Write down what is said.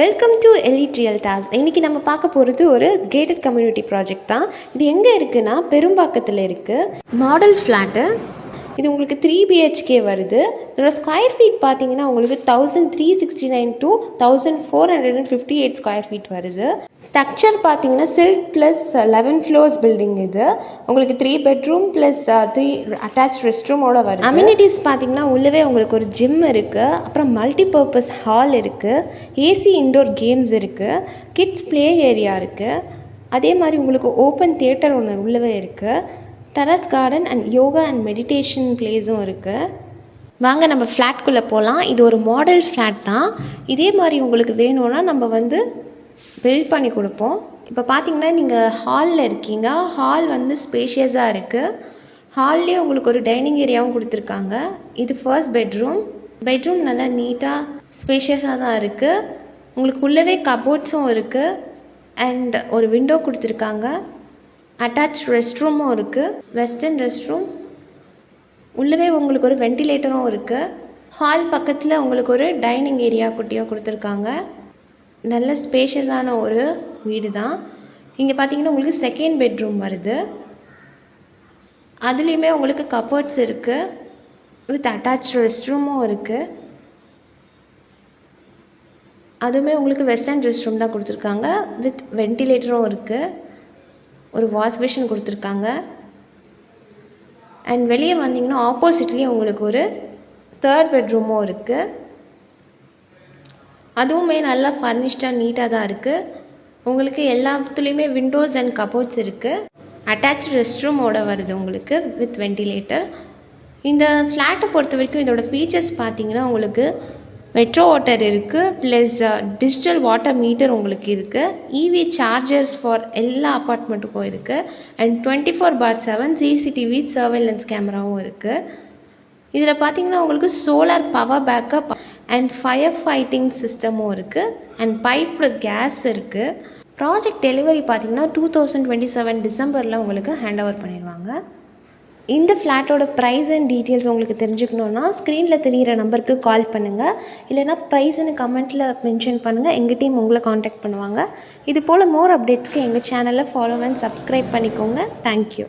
Welcome to elite ரியல்டாஸ். இன்றைக்கி நம்ம பார்க்க போகிறது ஒரு கேட்டட் கம்யூனிட்டி ப்ராஜெக்ட் தான். இது எங்கே இருக்குன்னா பெரும்பாக்கத்தில் இருக்குது. Model flat. இது உங்களுக்கு 3 BHK வருது. இதோட ஸ்கொயர் ஃபீட் பார்த்தீங்கன்னா உங்களுக்கு 1369 to 1458 ஸ்கொயர் ஃபீட் வருது. ஸ்ட்ரக்சர் பார்த்தீங்கன்னா சில்க் ப்ளஸ் 11 ஃப்ளோர்ஸ் பில்டிங். இது உங்களுக்கு 3 பெட்ரூம் ப்ளஸ் 3 அட்டாச் ரெஸ்ட் ரூமோட வருது. அம்யூனிட்டிஸ் பார்த்தீங்கன்னா உள்ளவே உங்களுக்கு ஒரு ஜிம் இருக்குது, அப்புறம் மல்டி பர்பஸ் ஹால் இருக்குது, ஏசி இன்டோர் கேம்ஸ் இருக்குது, கிட்ஸ் ப்ளே ஏரியா இருக்குது. அதே மாதிரி உங்களுக்கு ஓப்பன் தியேட்டர் ஒன்று உள்ளவே இருக்குது. Terrace garden and yoga and meditation பிளேஸும் இருக்குது. வாங்க நம்ம ஃப்ளாட்குள்ளே போகலாம். இது ஒரு மாடல் ஃப்ளாட் தான். இதே மாதிரி உங்களுக்கு வேணும்னா நம்ம பில்ட் பண்ணி கொடுப்போம். இப்போ பார்த்தீங்கன்னா நீங்கள் ஹாலில் இருக்கீங்க. ஹால் ஸ்பேஷியஸாக இருக்குது. ஹால்லேயே உங்களுக்கு ஒரு டைனிங் ஏரியாவும் கொடுத்துருக்காங்க. இது ஃபர்ஸ்ட் பெட்ரூம். பெட்ரூம் நல்லா நீட்டாக ஸ்பேஷியஸாக தான் இருக்குது. உங்களுக்கு உள்ளவே கபோர்ட்ஸும் இருக்குது அண்ட் ஒரு விண்டோ கொடுத்துருக்காங்க. அட்டாச் ரெஸ்ட் ரூமும் இருக்குது, வெஸ்டர்ன் ரெஸ்ட் ரூம். உள்ளவே உங்களுக்கு ஒரு வென்டிலேட்டரும் இருக்குது. ஹால் பக்கத்தில் உங்களுக்கு ஒரு டைனிங் ஏரியா குட்டியாக கொடுத்துருக்காங்க. நல்ல ஸ்பேஷியஸான ஒரு வீடு தான். இங்கே பார்த்தீங்கன்னா உங்களுக்கு செகண்ட் பெட்ரூம் வருது. அதுலேயுமே உங்களுக்கு கபோர்ட்ஸ் இருக்குது, வித் அட்டாச் ரெஸ்ட் ரூமும் இருக்குது. அதுவுமே உங்களுக்கு வெஸ்டர்ன் ரெஸ்ட் ரூம் தான் கொடுத்துருக்காங்க, வித் வென்டிலேட்டரும் இருக்குது. ஒரு வாஷ் பேஷன் கொடுத்துருக்காங்க. அண்ட் வெளியே வந்தீங்கன்னா ஆப்போசிட்லேயே உங்களுக்கு ஒரு தேர்ட் பெட்ரூமும் இருக்குது. அதுவுமே நல்லா ஃபர்னிஷ்டாக நீட்டாக தான் இருக்குது. உங்களுக்கு எல்லாத்துலேயுமே விண்டோஸ் அண்ட் கபோர்ட்ஸ் இருக்குது. அட்டாச் ரெஸ்ட் ரூமோட வருது உங்களுக்கு வித் வென்டிலேட்டர். இந்த ஃப்ளாட்டை பொறுத்த வரைக்கும் இதோட ஃபீச்சர்ஸ் பார்த்தீங்கன்னா உங்களுக்கு மெட்ரோ வாட்டர் இருக்குது, ப்ளஸ் டிஜிட்டல் வாட்டர் மீட்டர் உங்களுக்கு இருக்குது. இவி சார்ஜர்ஸ் ஃபார் எல்லா அப்பார்ட்மெண்ட்டுக்கும் இருக்குது. அண்ட் 24/7 CCTV சர்வேலன்ஸ் கேமராவும் இருக்குது. இதில் பார்த்தீங்கன்னா உங்களுக்கு solar power backup and fire fighting சிஸ்டமும் இருக்குது. அண்ட் பைப்டு கேஸ் இருக்குது. ப்ராஜெக்ட் டெலிவரி பார்த்தீங்கன்னா 2027 டிசம்பரில் உங்களுக்கு ஹேண்ட் ஓவர் பண்ணிடுவாங்க. இந்த ஃப்ளாட்டோட ப்ரைஸ் அண்ட் டீட்டெயில்ஸ் உங்களுக்கு தெரிஞ்சுக்கணுன்னா ஸ்க்ரீனில் தெரிகிற நம்பருக்கு கால் பண்ணுங்கள். இல்லைனா ப்ரைஸ்ன்னு கமெண்ட்டில் மென்ஷன் பண்ணுங்கள். எங்கள் டீம் உங்களை காண்டாக்ட் பண்ணுவாங்க. இது போல் மோர் அப்டேட்ஸ்க்கு எங்கள் சேனலை ஃபாலோ அண்ட் சப்ஸ்கிரைப் பண்ணிக்கோங்க. தேங்க்யூ.